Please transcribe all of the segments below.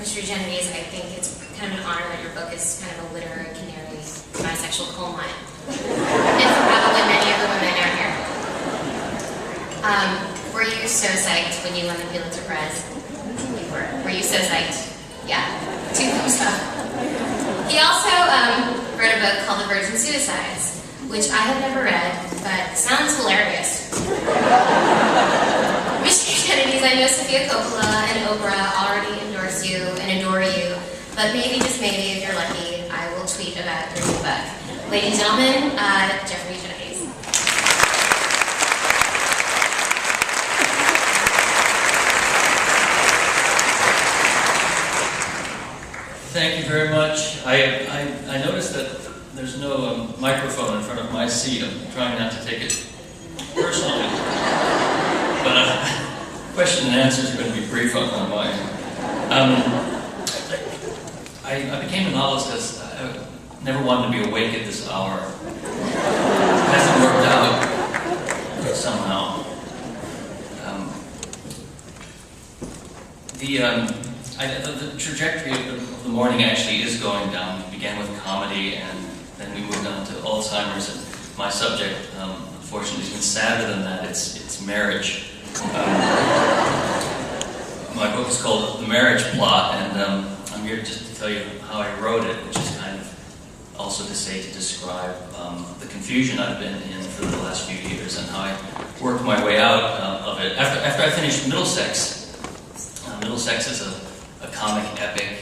Mr. Eugenides, I think it's kind of an honor that your book is kind of a literary canary, bisexual coal mine. And for probably many of the women out here. Were you so psyched when you won the Pulitzer Prize? You were. Were you so psyched? Yeah. Two thumbs up. He also wrote a book called The Virgin Suicides, which I have never read, but sounds hilarious. Mr. Eugenides, I know Sophia Coppola and Oprah already endorse you and adore you, but maybe, just maybe, if you're lucky, I will tweet about your new book. Ladies and gentlemen, Jeffrey Eugenides. Thank you very much. I noticed that there's no microphone in front of my seat. I'm trying not to take it personally. But question and answers are going to be brief on mine. I became a novelist because I never wanted to be awake at this hour. It hasn't worked out somehow. The trajectory of the morning actually is going down. It began with comedy, and then we moved on to Alzheimer's. And my subject, unfortunately, has been sadder than that. It's marriage. My book is called The Marriage Plot, and I'm here just to tell you how I wrote it, which is kind of also to describe the confusion I've been in for the last few years and how I worked my way out of it. After I finished Middlesex, Middlesex is a comic epic.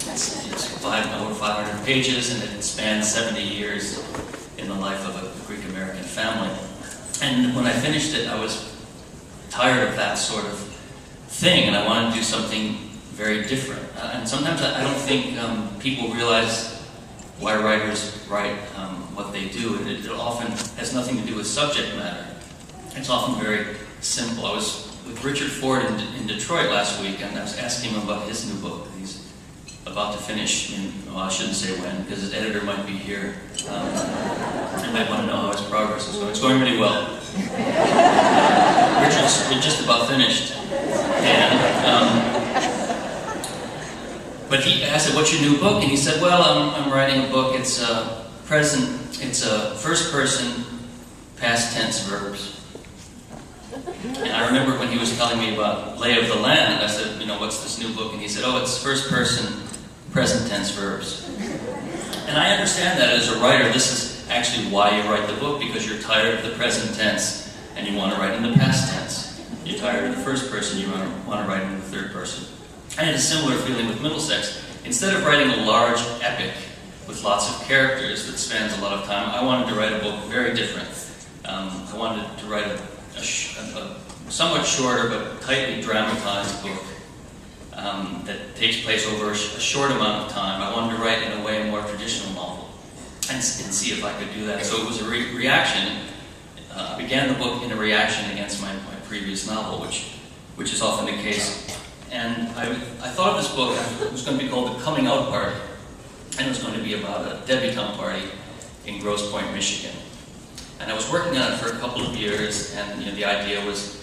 It's over 500 pages, and it spans 70 years in the life of a Greek-American family. And when I finished it, I was tired of that sort of thing, and I wanted to do something very different. And sometimes I don't think people realize why writers write what they do. It often has nothing to do with subject matter. It's often very simple. I was with Richard Ford in Detroit last week, and I was asking him about his new book that he's about to finish. I shouldn't say when, because his editor might be here. I might want to know how his progress is going. It's going really well. Richard's just about finished. But I said, "What's your new book?" And he said, "Well, I'm writing a book. It's a first person, past tense verbs." And I remember when he was telling me about Lay of the Land, I said, "What's this new book?" And he said, "Oh, it's first person, present tense verbs." And I understand that as a writer, this is actually why you write the book, because you're tired of the present tense and you want to write in the past tense. You're tired of the first person, you want to write in the third person. I had a similar feeling with Middlesex. Instead of writing a large epic with lots of characters that spans a lot of time, I wanted to write a book very different. I wanted to write a somewhat shorter but tightly dramatized book that takes place over a short amount of time. I wanted to write in a way a more traditional novel and see if I could do that. So it was a reaction. I began the book in a reaction against my previous novel, which is often the case. And I thought of this book, it was going to be called The Coming Out Party, and it was going to be about a debutante party in Grosse Pointe, Michigan. And I was working on it for a couple of years, and the idea was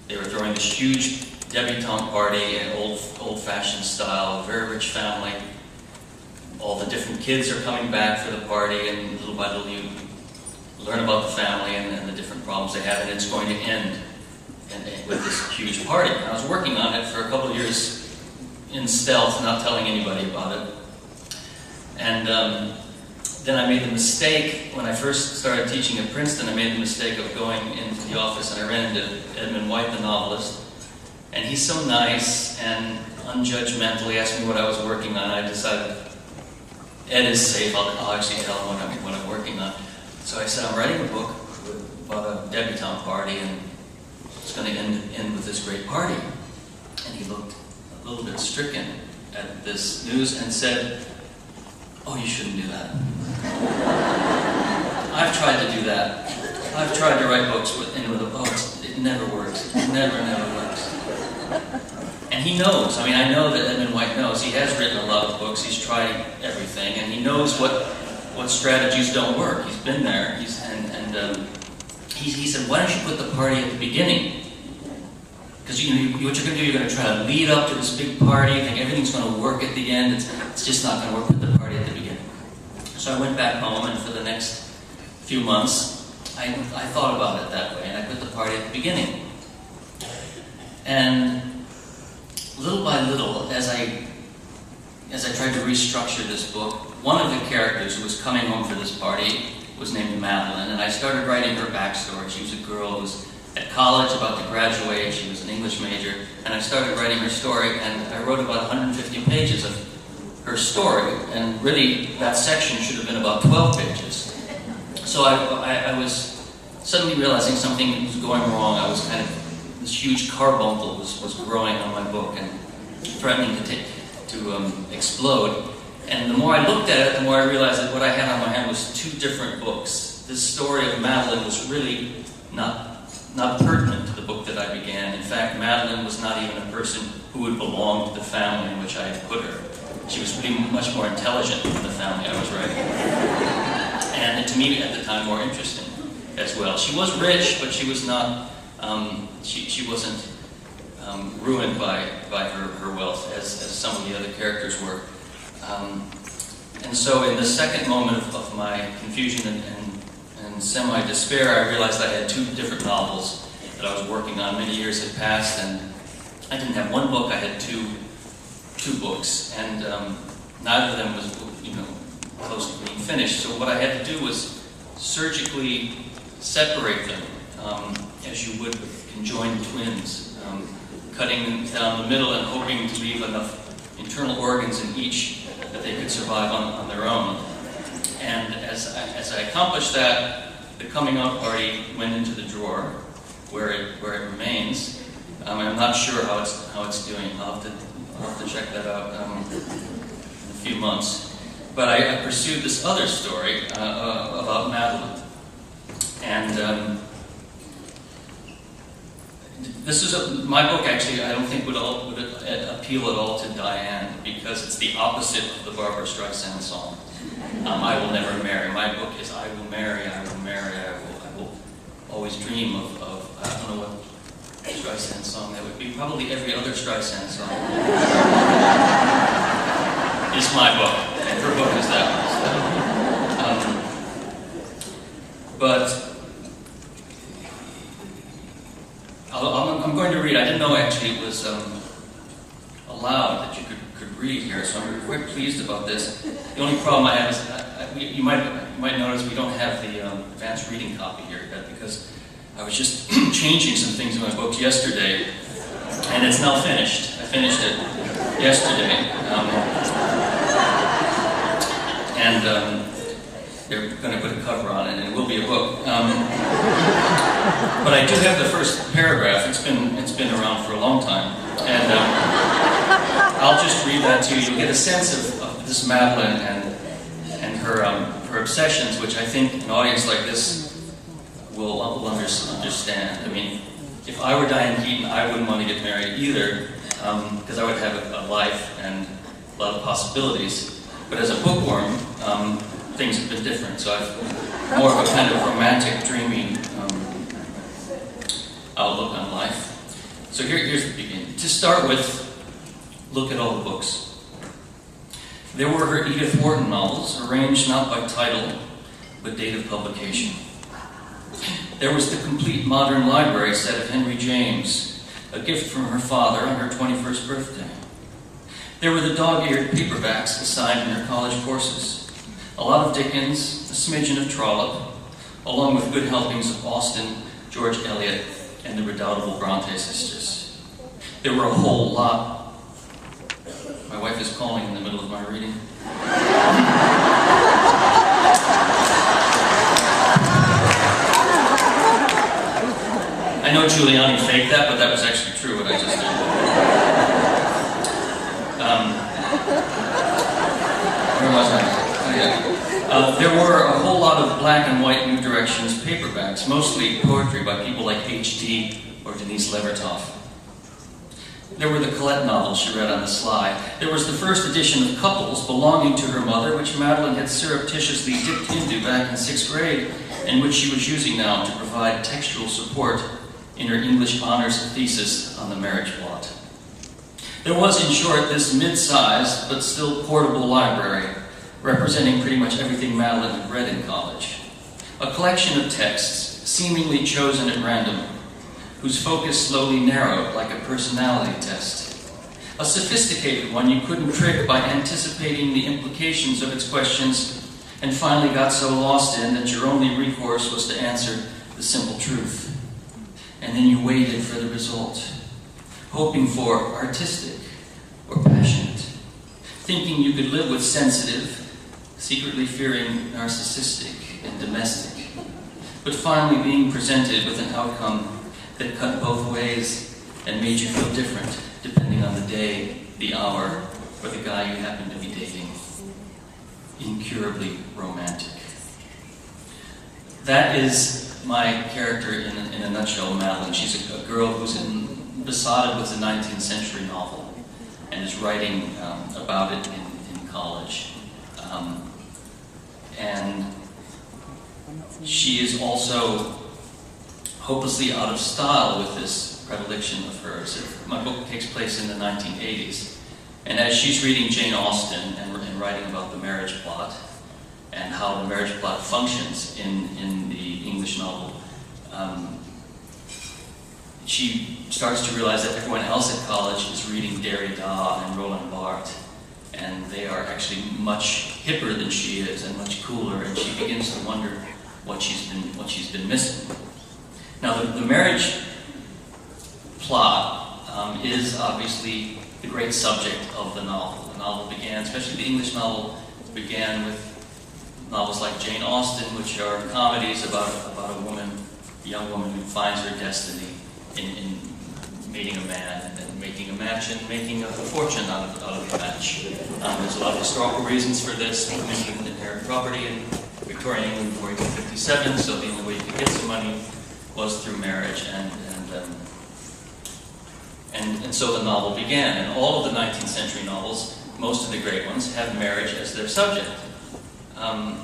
they were throwing this huge debutante party in old-fashioned style, a very rich family. All the different kids are coming back for the party, and little by little you learn about the family and the different problems they have, and it's going to end with this huge party. And I was working on it for a couple of years in stealth, not telling anybody about it. And then I made the mistake, when I first started teaching at Princeton, I made the mistake of going into the office, and I ran into Edmund White, the novelist. And he's so nice and unjudgmental. He asked me what I was working on. I decided, Ed is safe, I'll actually tell him what I'm working on. So I said, I'm writing a book about a debutante party, and it's going to end with this great party. And he looked a little bit stricken at this news and said, "Oh, you shouldn't do that. I've tried to do that. I've tried to write books with it never works. It never works." And he knows. I mean, I know that Edmund White knows. He has written a lot of books. He's tried everything, and he knows what strategies don't work. He's been there. He said, "Why don't you put the party at the beginning?" Because what you're going to do, you're going to try to lead up to this big party, you think everything's going to work at the end, it's just not going to work with the party at the beginning. So I went back home, and for the next few months, I thought about it that way, and I put the party at the beginning. And little by little, as I tried to restructure this book, one of the characters who was coming home for this party was named Madeline, and I started writing her backstory. She was a girl who was at college, about to graduate. She was an English major, and I started writing her story, and I wrote about 150 pages of her story, and really that section should have been about 12 pages. So I was suddenly realizing something was going wrong. I was kind of, this huge carbuncle was growing on my book and threatening to explode. And the more I looked at it, the more I realized that what I had on my hand was two different books. This story of Madeline was really not pertinent to the book that I began. In fact, Madeline was not even a person who would belong to the family in which I had put her. She was really much more intelligent than the family I was writing. And to me, at the time, more interesting as well. She was rich, but she was not, she wasn't ruined by her wealth as some of the other characters were. And so in the second moment of my confusion and semi-despair, I realized I had two different novels that I was working on. Many years had passed, and I didn't have one book, I had two books, and neither of them was, close to being finished. So what I had to do was surgically separate them, as you would with conjoined twins, cutting them down the middle and hoping to leave enough internal organs in each that they could survive on their own. And as I accomplished that, the coming out party went into the drawer, where it remains. I'm not sure how it's doing. I'll have to check that out in a few months. But I pursued this other story about Madeline, and this is my book. Actually, I don't think would appeal at all to Diane, because it's the opposite of the Barbra Streisand song. I will never marry. My book is I will marry, I will marry, I will always dream of I don't know what Streisand song that would be. Probably every other Streisand song. It's my book, and her book is that one. But I'm going to read. I didn't know actually it was allowed that you could read here, so I'm quite pleased about this. The only problem I have is you might notice we don't have the advanced reading copy here yet, because I was just changing some things in my books yesterday, and it's now finished. I finished it yesterday, and they're going to put a cover on it, and it will be a book. But I do have the first paragraph. It's been around for a long time, and I'll just read that to you. You'll get a sense of this Madeline and her obsessions, which I think an audience like this will understand. I mean, if I were Diane Keaton, I wouldn't want to get married either, because I would have a life and a lot of possibilities. But as a bookworm, things have been different. So I've more of a kind of romantic, dreamy outlook on life. So here's the beginning. To start with, look at all the books. There were her Edith Wharton novels, arranged not by title, but date of publication. There was the complete modern library set of Henry James, a gift from her father on her 21st birthday. There were the dog-eared paperbacks assigned in her college courses, a lot of Dickens, a smidgen of Trollope, along with good helpings of Austen, George Eliot, and the redoubtable Bronte sisters. There were a whole lot. My wife is calling in the middle of my reading. I know Giuliani faked that, but that was actually true, what I just did. Where was I? Oh, yeah. There were a whole lot of black and white New Directions paperbacks, mostly poetry by people like H.D. or Denise Levertov. There were the Colette novels she read on the sly. There was the first edition of Couples belonging to her mother, which Madeline had surreptitiously dipped into back in 6th grade, and which she was using now to provide textual support in her English honors thesis on the marriage plot. There was, in short, this mid-sized but still portable library representing pretty much everything Madeline had read in college. A collection of texts, seemingly chosen at random, whose focus slowly narrowed like a personality test. A sophisticated one you couldn't trick by anticipating the implications of its questions and finally got so lost in that your only recourse was to answer the simple truth. And then you waited for the result, hoping for artistic or passionate, thinking you could live with sensitive, secretly fearing narcissistic and domestic, but finally being presented with an outcome that cut both ways and made you feel different depending on the day, the hour, or the guy you happened to be dating. Incurably romantic. That is my character in a nutshell, Madeline. She's a girl who's besotted with the 19th century novel and is writing about it in college. And she is also hopelessly out of style with this predilection of hers. My book takes place in the 1980s, and as she's reading Jane Austen and writing about the marriage plot and how the marriage plot functions in the English novel, she starts to realize that everyone else at college is reading Derrida and Roland Barthes, and they are actually much hipper than she is and much cooler, and she begins to wonder what she's been missing. Now, the marriage plot is obviously the great subject of the novel. The novel began, especially the English novel, began with novels like Jane Austen, which are comedies about a young woman who finds her destiny in meeting a man and then making a match and making a fortune out of the match. There's a lot of historical reasons for this. Women didn't inherit property in Victorian England before 1857, so the only way you could get some money was through marriage, and so the novel began. And all of the 19th century novels, most of the great ones, have marriage as their subject. And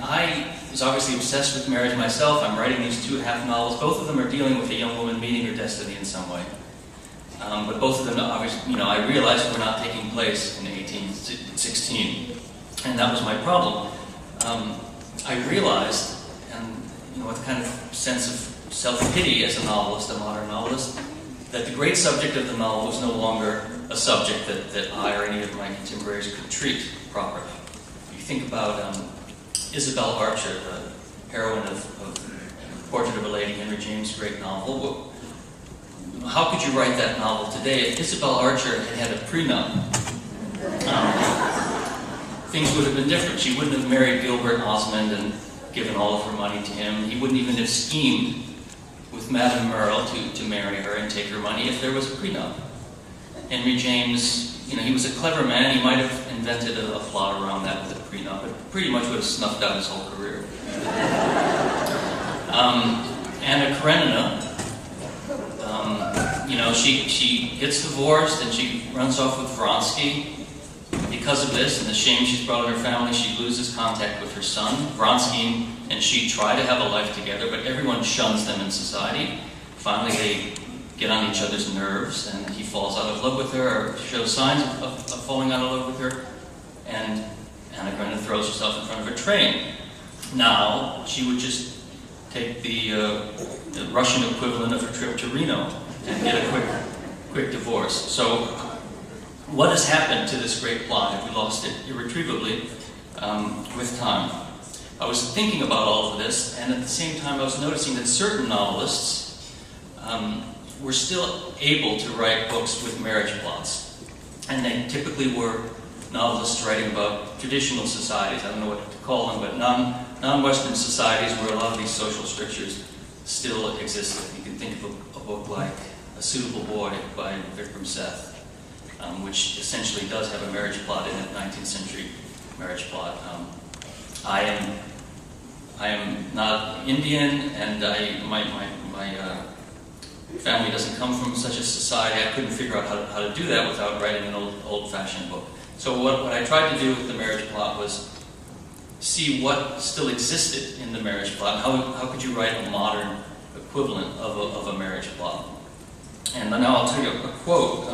I was obviously obsessed with marriage myself. I'm writing these two half novels. Both of them are dealing with a young woman meeting her destiny in some way. But both of them, obviously, I realized were not taking place in 1816, and that was my problem. I realized, and with kind of sense of self-pity as a novelist, a modern novelist, that the great subject of the novel was no longer a subject that I or any of my contemporaries could treat properly. If you think about Isabel Archer, the heroine of Portrait of a Lady, Henry James' great novel, how could you write that novel today? If Isabel Archer had a prenup, things would have been different. She wouldn't have married Gilbert Osmond and given all of her money to him. He wouldn't even have schemed with Madame Merle to marry her and take her money if there was a prenup. Henry James, he was a clever man. He might have invented a plot around that with a prenup. It pretty much would have snuffed out his whole career. Anna Karenina, she gets divorced and she runs off with Vronsky. Because of this and the shame she's brought on her family, she loses contact with her son. Vronsky and she try to have a life together, but everyone shuns them in society. Finally, they get on each other's nerves, and he falls out of love with her, or shows signs of falling out of love with her, and Anna Karenina throws herself in front of a train. Now, she would just take the Russian equivalent of her trip to Reno and get a quick divorce. So, what has happened to this great plot? Have we lost it irretrievably with time? I was thinking about all of this, and at the same time I was noticing that certain novelists were still able to write books with marriage plots. And they typically were novelists writing about traditional societies, I don't know what to call them, but non-Western societies where a lot of these social strictures still existed. You can think of a book like A Suitable Boy by Vikram Seth, which essentially does have a marriage plot in it, 19th century marriage plot. I am not Indian, and my family doesn't come from such a society. I couldn't figure out how to do that without writing an old-fashioned book. So what I tried to do with the marriage plot was see what still existed in the marriage plot. How could you write a modern equivalent of a marriage plot? And now I'll tell you a quote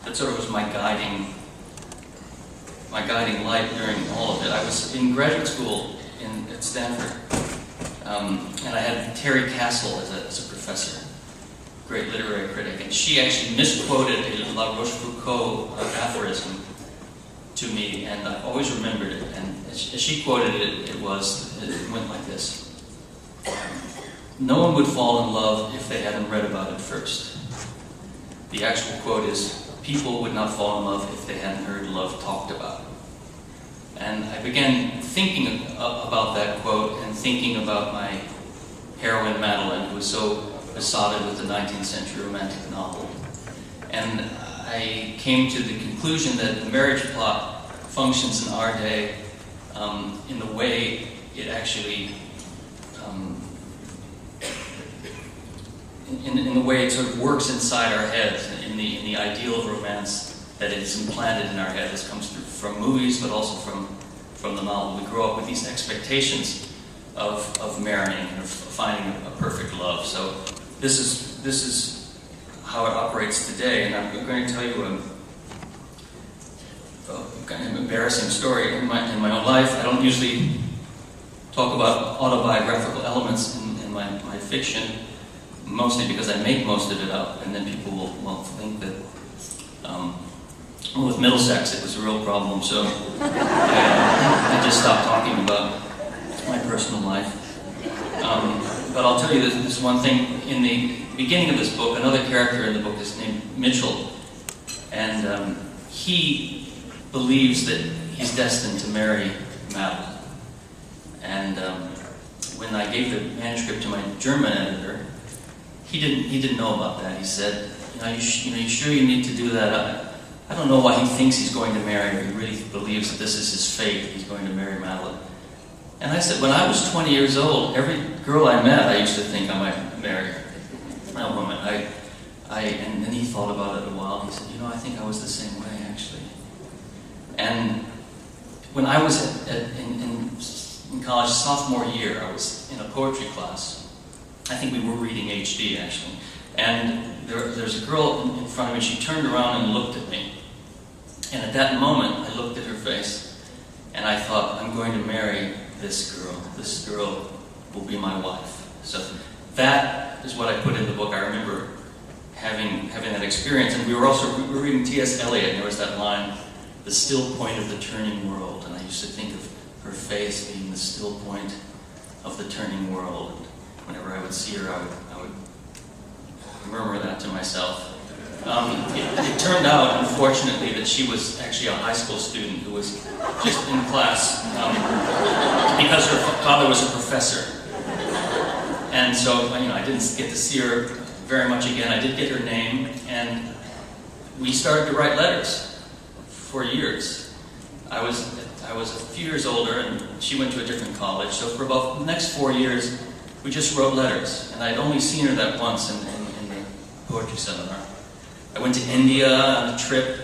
that sort of was my guiding light during all of it. I was in graduate school at Stanford, and I had Terry Castle as a professor, great literary critic, and she actually misquoted a La Rochefoucauld aphorism to me, and I always remembered it. And as she quoted it, it went like this: "No one would fall in love if they hadn't read about it first." The actual quote is, "People would not fall in love if they hadn't heard love talked about." And I began thinking about that quote and thinking about my heroine Madeline, who was so besotted with the 19th century romantic novel. And I came to the conclusion that the marriage plot functions in our day in the way it actually, in the way it sort of works inside our heads, in the ideal of romance that is implanted in our head. This comes through from movies, but also from the novel. We grow up with these expectations of marrying and of finding a perfect love. So this is how it operates today, and I'm going to tell you a kind of embarrassing story in my own life. I don't usually talk about autobiographical elements in my fiction, mostly because I make most of it up, and then people will think that, well, with Middlesex it was a real problem, so I just stopped talking about my personal life. But I'll tell you this one thing. In the beginning of this book, another character in the book is named Mitchell, and he believes that he's destined to marry Madeline. And when I gave the manuscript to my German editor, he didn't know about that. He said, you sure you need to do that? I don't know why he thinks he's going to marry her. He really believes that this is his fate. He's going to marry Madeline. And I said, when I was 20 years old, every girl I met, I used to think I might marry a woman. And then he thought about it a while. He said, I think I was the same way, actually. And when I was in college, sophomore year, I was in a poetry class. I think we were reading HD, actually. And there's a girl in front of me. She turned around and looked at me. And at that moment, I looked at her face, and I thought, I'm going to marry this girl. This girl will be my wife. So that is what I put in the book. I remember having that experience. And we were reading T.S. Eliot, and there was that line, "The still point of the turning world." And I used to think of her face being the still point of the turning world. And whenever I would see her, I would murmur that to myself. It turned out, unfortunately, that she was actually a high school student who was just in class because her father was a professor. And so, I didn't get to see her very much again. I did get her name, and we started to write letters for years. I was a few years older, and she went to a different college. So for about the next 4 years, we just wrote letters. And I'd only seen her that once in the poetry seminar. I went to India on a trip.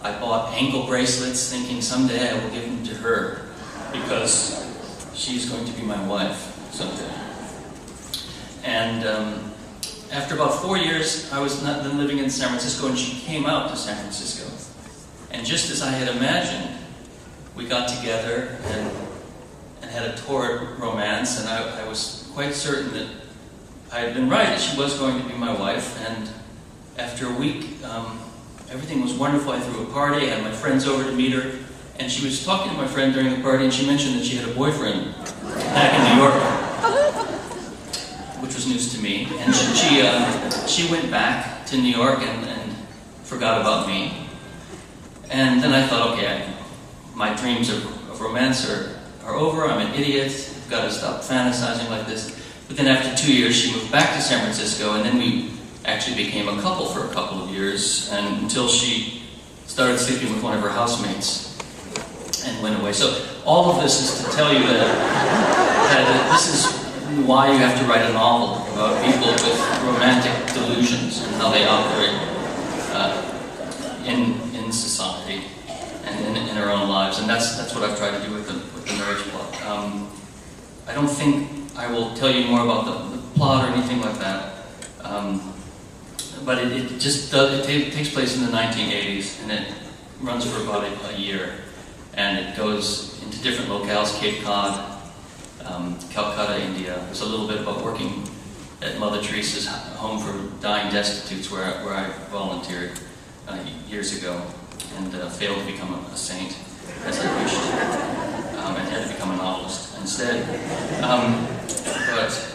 I bought ankle bracelets, thinking someday I will give them to her because she's going to be my wife someday. And after about 4 years, I was then living in San Francisco, and she came out to San Francisco. And just as I had imagined, we got together and had a torrid romance, and I was quite certain that I had been right, that she was going to be my wife. And after a week, everything was wonderful. I threw a party, I had my friends over to meet her, and she was talking to my friend during the party, and she mentioned that she had a boyfriend back in New York, which was news to me. And she went back to New York and forgot about me. And then I thought, okay, my dreams of romance are over. I'm an idiot. I've got to stop fantasizing like this. But then after 2 years, she moved back to San Francisco, and then we actually became a couple for a couple of years, and until she started sleeping with one of her housemates and went away. So all of this is to tell you that this is why you have to write a novel about people with romantic delusions and how they operate in society and in our own lives. And that's what I've tried to do with the marriage plot. I don't think I will tell you more about the plot or anything like that. but it just does, it takes place in the 1980s, and it runs for about a year, and it goes into different locales: Cape Cod, Calcutta, India. There's a little bit about working at Mother Teresa's home for dying destitutes, where I volunteered years ago, and failed to become a saint as I wished, and had to become a novelist instead. But